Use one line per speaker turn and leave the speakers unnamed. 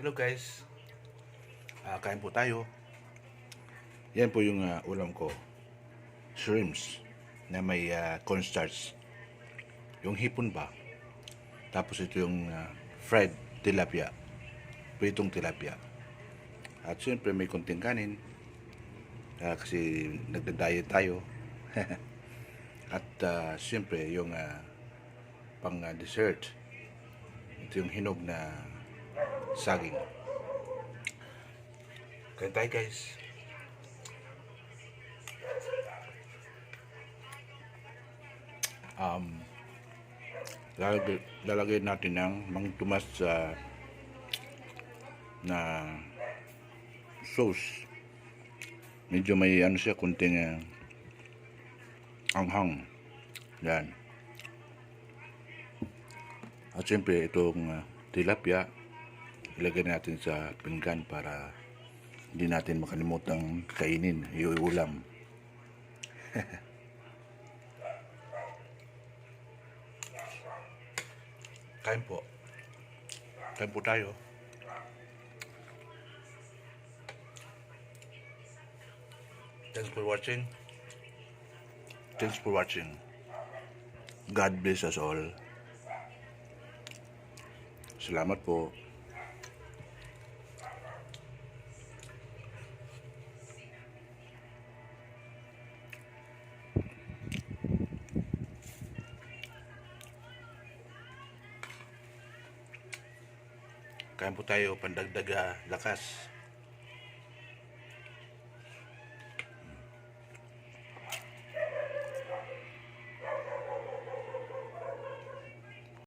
Hello guys, kain po tayo. Yan po yung ulam ko. Shrimps na may cornstarch. Yung hipon ba? Tapos ito yung fried tilapia. Pritong tilapia. At syempre may konting kanin. Kasi nagda-diet tayo. At syempre yung pang dessert. Ito yung hinog na saging. Kain tayo guys. Lalagay natin ng Mang Tomas na sauce. Medyo may ano siya, kunting anghang. Yan. At siyempre itong tilapia, ilagay natin sa pinggan para hindi natin makalimutang kainin, iulam. Kain po. Kain po tayo. Thanks for watching. Thanks for watching. God bless us all. Salamat po. Kain po tayo, pandagdag lakas.